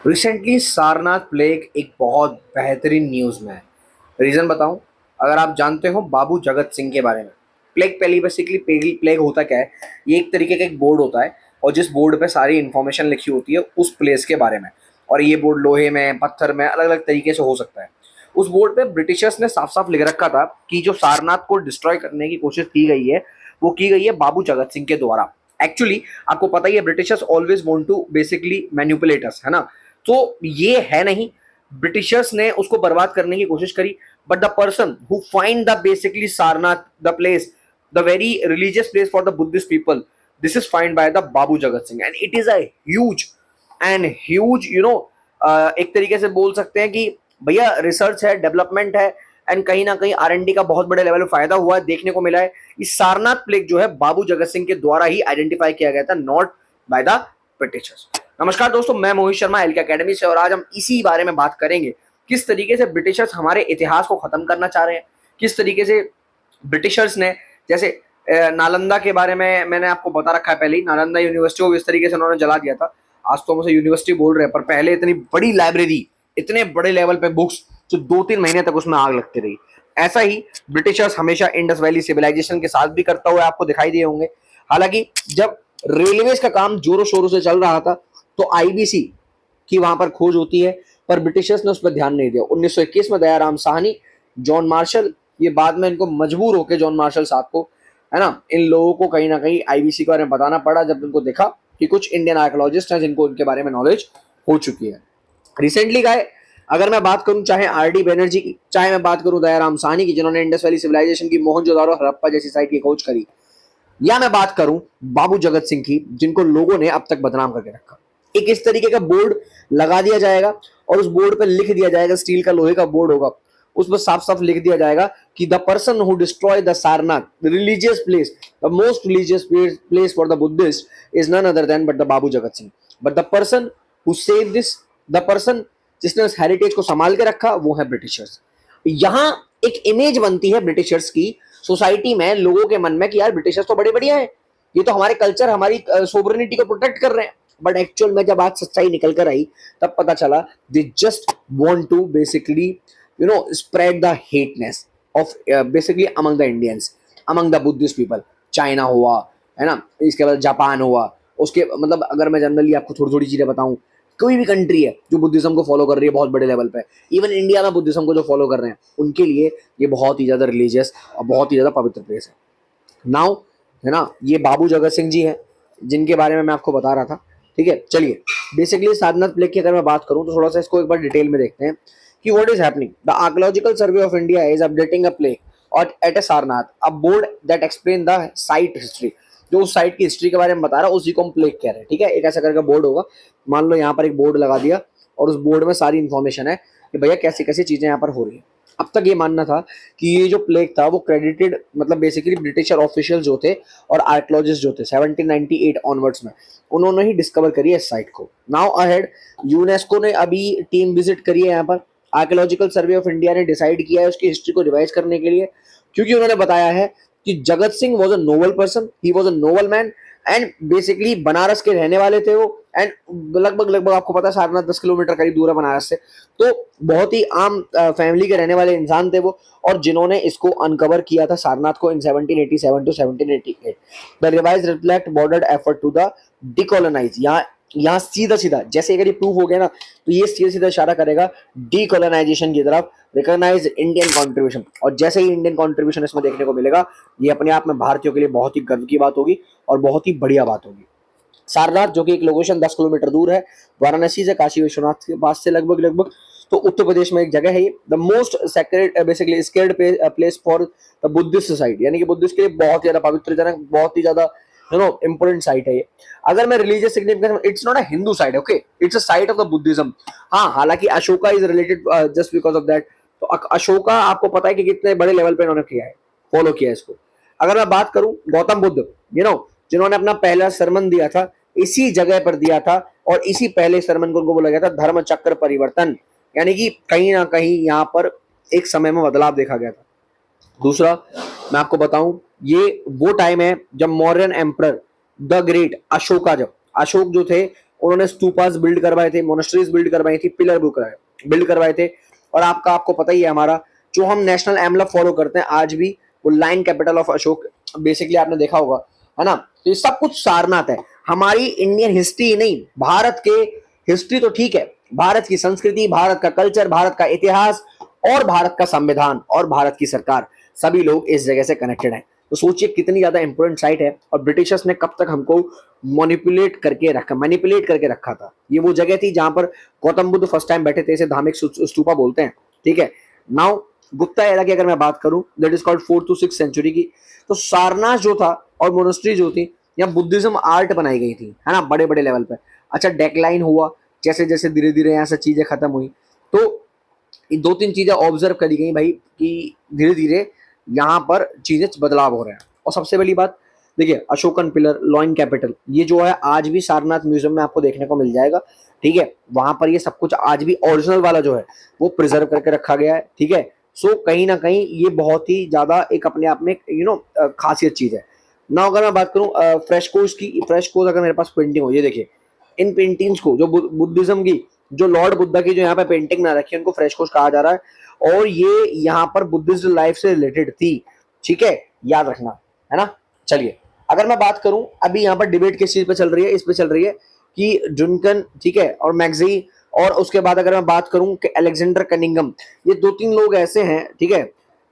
Recently Sarnath plague एक बहुत बेहतरीन न्यूज़ में है। रीज़न बताऊं? अगर आप जानते हो बाबू जगत सिंह के बारे में। प्लेग पहली बेसिकली प्लेग होता क्या है? ये एक तरीके का एक बोर्ड होता है और जिस बोर्ड पे सारी इन्फॉर्मेशन लिखी होती है उस प्लेस के बारे में। और ये बोर्ड लोहे में, पत्थर में, अलग अलग तरीके से हो सकता है। उस बोर्ड पे ब्रिटिशर्स ने साफ साफ लिख रखा था कि जो सारनाथ को डिस्ट्रॉय करने की कोशिश की गई है वो की गई है बाबू जगत सिंह के द्वारा। एक्चुअली आपको पता ही है, Britishers always want to basically manipulate us, है ना? तो ये है नहीं, ब्रिटिशर्स ने उसको बर्बाद करने की कोशिश करी। But the person who find the basically Sarnath, the place, the very religious place for the Buddhist people, this is find by the Babu Jagat Singh and it is a huge and huge एक तरीके से बोल सकते हैं कि भैया रिसर्च है, डेवलपमेंट है एंड कहीं ना कहीं आर&डी का बहुत बड़े लेवल में फायदा हुआ है, देखने को मिला है। इस सारनाथ प्लेग जो है बाबू जगत सिंह के द्वारा ही आइडेंटिफाई किया गया था, नॉट बाय द ब्रिटिशर्स। नमस्कार दोस्तों, मैं मोहित शर्मा एलके एकेडमी से और आज हम इसी बारे में बात करेंगे किस तरीके से ब्रिटिशर्स हमारे इतिहास को खत्म करना चाह रहे हैं, किस तरीके से ब्रिटिशर्स ने जैसे नालंदा के बारे में मैंने आपको बता रखा है पहले ही। नालंदा यूनिवर्सिटी को इस तरीके से उन्होंने जला दिया था। आज तो हम उसे यूनिवर्सिटी बोल रहे हैं, पर पहले इतनी बड़ी लाइब्रेरी, इतने बड़े लेवल पे बुक्स, जो 2-3 महीने तक उसमें आग लगती रही। ऐसा ही ब्रिटिशर्स हमेशा इंडस वैली सिविलाइजेशन के साथ भी करता हुआ आपको दिखाई दिए होंगे। हालांकि जब रेलवेज का काम जोरों शोरों से चल रहा था तो आईबीसी की वहां पर खोज होती है, पर ब्रिटिशर्स ने उस पर ध्यान नहीं दिया। 1921 में दयाराम साहनी, जॉन मार्शल, ये बाद में इनको मजबूर होकर जॉन मार्शल साहब को, है ना, इन लोगों को कहीं ना कहीं आईबीसी के बारे में बताना पड़ा जब उनको देखा कि कुछ इंडियन आर्कोलॉजिस्ट हैं जिनको उनके बारे में नॉलेज हो चुकी है। रिसेंटली का है, अगर मैं बात करूं चाहे आर डी बैनर्जी की, चाहे मैं बात करूं दयाराम साहनी की जिन्होंने इंडस वैली सिविलाइजेशन की, मोहनजोदारो हड़प्पा जैसी साइट की खोज करी, या मैं बात करूं बाबू जगत सिंह की जिनको लोगों ने अब तक बदनाम करके रखा। एक इस तरीके का बोर्ड लगा दिया जाएगा और उस बोर्ड पर लिख दिया जाएगा, स्टील का लोहे का बोर्ड होगा, उस पर साफ साफ लिख दिया जाएगा कि the person who destroy the Sarnath, the religious place, the most religious place for the Buddhist is none other than but the Babu Jagat Singh. But the person who save this, the person जिसने उस हेरिटेज को संभाल के रखा, वो है ब्रिटिशर्स। यहां एक इमेज बनती है ब्रिटिशर्स की सोसाइटी में, लोगों के मन में, कि यार ब्रिटिशर्स तो बड़े बढ़िया है, ये तो हमारे कल्चर, हमारी सोवरेनिटी को प्रोटेक्ट कर रहे हैं। बट एक्चुअल में जब आज सच्चाई निकल कर आई तब पता चला they just want to basically spread the hateness of basically among the Indians, among the Buddhist people. China हुआ, है ना, इसके बाद जापान हुआ, उसके मतलब अगर मैं जनरली आपको थोड़ी थोड़ी चीजें बताऊं, कोई भी कंट्री है जो बुद्धिज्म को फॉलो कर रही है बहुत बड़े लेवल पे, इवन इंडिया में बुद्धिज्म को जो फॉलो कर रहे हैं, उनके लिए ये बहुत ही ज्यादा रिलीजियस और बहुत ही ज्यादा पवित्र प्लेस है। नाउ, है ना, ये बाबू जगत सिंह जी हैं जिनके बारे में मैं आपको बता रहा था। ठीक है, चलिए बेसिकली सारनाथ प्लेग की अगर मैं बात करूं तो थोड़ा सा इसको एक बार डिटेल में देखते हैं कि what is happening. The Archaeological Survey of India is updating a plaque और at a Sarnath, a board that explain the site history. जो उस साइट की हिस्ट्री के बारे में बता रहा है उसी को हम प्लेग कह रहे हैं। ठीक है, एक ऐसा करके बोर्ड होगा, मान लो यहाँ पर एक बोर्ड लगा दिया और उस बोर्ड में सारी इंफॉर्मेशन है कि भैया कैसी कैसी चीजें यहाँ पर हो रही है। अब तक ये मानना था कि ये जो प्लेग था वो क्रेडिटेड, मतलब बेसिकली ब्रिटिशर ऑफिशियल जो थे और आर्कियोलॉजिस्ट जो थे 1798 ऑनवर्ड्स में, उन्होंने ही डिस्कवर करी है इस साइट को। नाउ अहेड, यूनेस्को ने अभी टीम विजिट करी है यहाँ पर। आर्कियोलॉजिकल सर्वे ऑफ इंडिया ने डिसाइड किया है उसकी हिस्ट्री को रिवाइज करने के लिए, क्योंकि उन्होंने बताया है कि Jagat Singh was a Nobel person, he was a noble man and basically Banaras के रहने वाले थे वो। एंड लगभग लगभग आपको पता है सारनाथ 10 किलोमीटर करीब दूर है बनारस से, तो बहुत ही आम फैमिली के रहने वाले इंसान थे वो, और जिन्होंने इसको अनकवर किया था सारनाथ को in 1787 to 1788। The revise reflect broader effort to the decolonise. यहाँ सीधा सीधा जैसे अगर ये प्रूफ हो गया ना तो ये सीधा सीधा इशारा करेगा डीकोलोनाइजेशन की तरफ, रिकॉग्नाइज इंडियन कॉन्ट्रीब्यूशन। और जैसे ही इंडियन कॉन्ट्रीब्यूशन इसमें देखने को मिलेगा, ये अपने आप में भारतीयों के लिए बहुत ही गर्व की बात होगी और बहुत ही बढ़िया बात होगी। सारनाथ जो कि एक लोकेशन 10 किलोमीटर दूर है वाराणसी से, काशी विश्वनाथ के पास से लगभग लगभग, तो उत्तर प्रदेश में एक जगह है ये। The most sacred basically scared place for the Buddhist site, यानी कि बुद्धिस्ट के लिए बहुत ही ज्यादा पवित्र जनक, बहुत ही ज्यादा इंपोर्टेंट साइट है ये। अगर मैं religious significance, it's not a Hindu site, okay, it's a site of the Buddhism. हाँ, हालांकि Ashoka is related just because of that. तो अशोका आपको पता है कि कितने बड़े लेवल पे इन्होंने किया है, फॉलो किया है इसको। अगर मैं बात करूं गौतम बुद्ध, जिन्होंने अपना पहला सरमन दिया था इसी जगह पर दिया था, और इसी पहले सरमन को उनको बोला गया था धर्म चक्र परिवर्तन, यानी कि कहीं ना कहीं यहाँ पर एक समय में बदलाव देखा गया था। दूसरा मैं आपको बताऊं, ये वो टाइम है जब Mauryan emperor the great Ashoka, जब अशोक जो थे उन्होंने स्तूपास बिल्ड करवाए थे, मोनेस्ट्रीज बिल्ड करवाई थी, पिलर बिल्ड करवाए थे। और आपको पता ही है, हमारा जो हम नेशनल एम्बलम फॉलो करते हैं आज भी, वो line capital of Ashok, basically आपने देखा होगा, है ना। तो ये सब कुछ सारनाथ है। हमारी इंडियन हिस्ट्री ही नहीं, भारत के हिस्ट्री तो ठीक है, भारत की संस्कृति, भारत का कल्चर, भारत का इतिहास और भारत का संविधान और भारत की सरकार, सभी लोग इस जगह से कनेक्टेड हैं। तो सोचिए कितनी ज्यादा इंपॉर्टेंट साइट है। और ब्रिटिशर्स ने कब तक हमको मैनिपुलेट करके रखा था। ये वो जगह थी जहां पर गौतम बुद्ध फर्स्ट टाइम बैठे थे, इसे धार्मिक स्तूपा बोलते हैं, ठीक है। नाउ गुप्ता एरा की अगर मैं बात करूं, that is called 4th to 6th century की, तो सारनाथ जो था और मोनेस्ट्री जो थी, यहाँ बुद्धिज्म आर्ट बनाई गई थी, है ना, बड़े बड़े लेवल पे। अच्छा, डेक्लाइन हुआ जैसे जैसे धीरे धीरे यहाँ से चीजें खत्म हुई, तो ये 2-3 चीजें ऑब्जर्व करी गई भाई कि धीरे धीरे यहाँ पर चीजें बदलाव हो रहे हैं। और सबसे बड़ी बात देखिए, अशोकन पिलर, लॉइन कैपिटल, ये जो है आज भी सारनाथ म्यूजियम में आपको देखने को मिल जाएगा, ठीक है। वहां पर ये सब कुछ आज भी ओरिजिनल वाला जो है वो प्रिजर्व करके रखा गया है, ठीक है। सो कहीं ना कहीं ये बहुत ही ज्यादा एक अपने आप में खासियत चीज है ना। अगर मैं बात करूं फ्रेस्कोस की, फ्रेस्कोस अगर मेरे पास पेंटिंग हो, ये देखिए, इन पेंटिंग्स को जो बुद्धिज्म की, जो लॉर्ड बुद्धा की जो यहाँ पे पेंटिंग ना रखी है, उनको फ्रेस्कोस कहा जा रहा है। और ये यहाँ पर बुद्धिस्ट लाइफ से रिलेटेड थी, ठीक है, याद रखना, है ना। चलिए, अगर मैं बात करूं, अभी यहाँ पर डिबेट किस चीज पे चल रही है, इस पे चल रही है कि डुनकन, ठीक है, और मैगजी, और उसके बाद अगर मैं बात करूं कि अलेक्जेंडर कनिंगम, ये 2-3 लोग ऐसे हैं, ठीक है,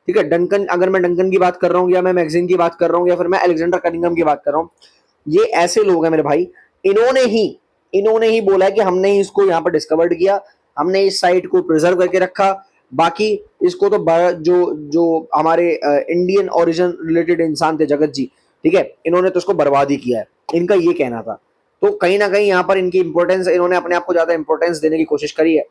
ठीक है। डंकन, अगर मैं डंकन की बात कर रहा हूँ, या मैं मैगजीन की बात कर रहा हूँ, या फिर मैं अलेक्जेंडर कनिंगम की बात कर रहा हूँ, ये ऐसे लोग हैं मेरे भाई, इन्होंने ही बोला है कि हमने ही इसको यहाँ पर डिस्कवर्ड किया, हमने इस साइट को प्रिजर्व करके रखा। बाकी इसको तो जो जो हमारे इंडियन ओरिजिन रिलेटेड इंसान थे, जगत जी, ठीक है, इन्होंने तो उसको बर्बाद ही किया है, इनका ये कहना था। तो कहीं ना कहीं यहाँ पर इनकी इंपॉर्टेंस, इन्होंने अपने आप को ज्यादा इंपॉर्टेंस देने की कोशिश करी है।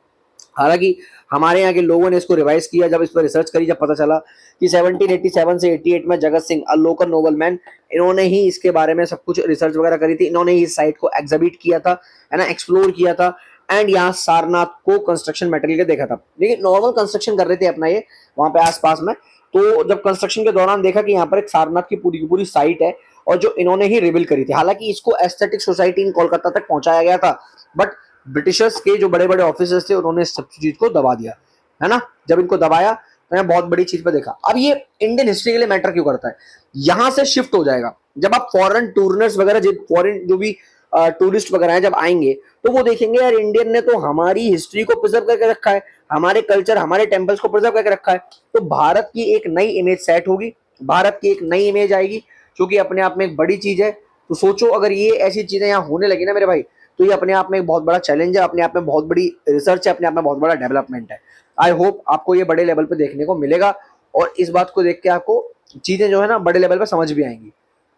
हालांकि हमारे यहाँ के लोगों ने इसको रिवाइज किया, जब इस पर रिसर्च करी, जब पता चला कि 1787 से 88 में Jagat Singh, a local nobleman, इन्होंने ही इसके बारे में सब कुछ रिसर्च वगैरह करी थी, इन्होंने ही इस साइट को एग्जिबिट किया था, है ना, एक्सप्लोर किया था। एंड यहाँ सारनाथ को कंस्ट्रक्शन मटेरियल का देखा था, लेकिन नॉर्मल कंस्ट्रक्शन कर रहे थे अपना ये वहां पे आसपास में। तो जब कंस्ट्रक्शन के दौरान देखा कि यहाँ पर एक सारनाथ की पूरी साइट है, और जो इन्होंने ही रिवील करी थी। हालांकि इसको एस्थेटिक सोसाइटी इन कोलकाता तक पहुंचाया गया था, बट ब्रिटिशर्स के जो बड़े बड़े ऑफिसर्स थे, उन्होंने इस सब चीज को दबा दिया, है ना। जब इनको दबाया तो मैं बहुत बड़ी चीज पे देखा। अब ये इंडियन हिस्ट्री के लिए मैटर क्यों करता है, यहां से शिफ्ट हो जाएगा जब आप फॉरेन टूरिस्ट वगैरह, फॉरेन जो भी टूरिस्ट वगैरह है, जब आएंगे तो वो देखेंगे यार, इंडियन ने तो हमारी हिस्ट्री को प्रिजर्व करके रखा है, हमारे कल्चर, हमारे टेम्पल्स को प्रिजर्व करके रखा है। तो भारत की एक नई इमेज सेट होगी, भारत की एक नई इमेज आएगी, जो कि अपने आप में एक बड़ी चीज है। तो सोचो, अगर ये ऐसी चीजें यहाँ होने लगी ना मेरे भाई, तो ये अपने आप में एक बहुत बड़ा चैलेंज है, अपने आप में बहुत बड़ी रिसर्च है, अपने आप में बहुत बड़ा डेवलपमेंट है। आई होप आपको ये बड़े लेवल पे देखने को मिलेगा, और इस बात को देख के आपको चीजें जो है ना बड़े लेवल पे समझ भी आएंगी।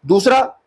दूसरा,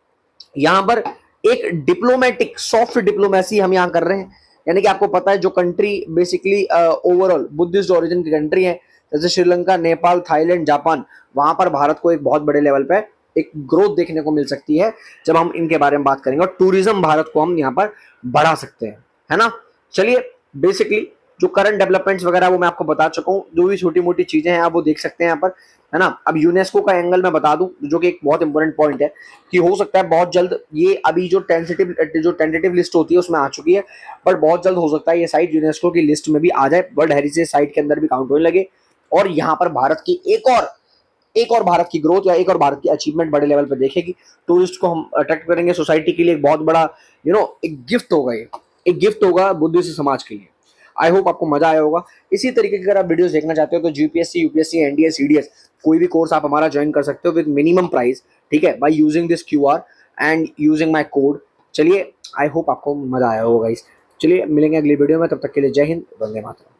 यहाँ पर एक डिप्लोमेटिक सॉफ्ट डिप्लोमेसी हम यहाँ कर रहे हैं, यानी कि आपको पता है जो country basically overall Buddhist origin की कंट्री है, जैसे श्रीलंका, नेपाल, थाईलैंड, जापान, वहां पर भारत को एक बहुत बड़े लेवल पे एक ग्रोथ देखने को मिल सकती है जब हम इनके बारे में बात करेंगे, और टूरिज्म भारत को हम यहाँ पर बढ़ा सकते हैं, है ना। चलिए, बेसिकली जो करंट डेवलपमेंट्स वगैरह वो मैं आपको बता चुका हूँ, जो भी छोटी मोटी चीजें हैं आप वो देख सकते हैं यहाँ पर, है ना। अब यूनेस्को का एंगल मैं बता दूं, जो कि एक बहुत इंपॉर्टेंट पॉइंट है, कि हो सकता है बहुत जल्द ये, अभी जो टेंटेटिव लिस्ट होती है उसमें आ चुकी है, बट बहुत जल्द हो सकता है ये साइट यूनेस्को की लिस्ट में भी आ जाए, वर्ल्ड हेरिटेज साइट के अंदर भी काउंट होने लगे, और यहाँ पर भारत की एक और भारत की ग्रोथ या एक और भारत की अचीवमेंट बड़े लेवल पे देखेगी। टूरिस्ट को हम अट्रैक्ट करेंगे, सोसाइटी के लिए एक बहुत बड़ा एक गिफ्ट होगा, ये एक गिफ्ट होगा बुद्धिस्ट समाज के लिए। आई होप आपको मजा आया होगा। इसी तरीके की अगर आप वीडियोस देखना चाहते हो तो जीपीएससी, यूपीएससी, एनडीए, सीडीएस, कोई भी कोर्स आप हमारा ज्वाइन कर सकते हो विद मिनिमम प्राइस, ठीक है, by using this QR and using my code. चलिए, आई होप आपको मजा आया होगा गाइस। चलिए, मिलेंगे अगली वीडियो में, तब तक के लिए जय हिंद, वंदे मातरम।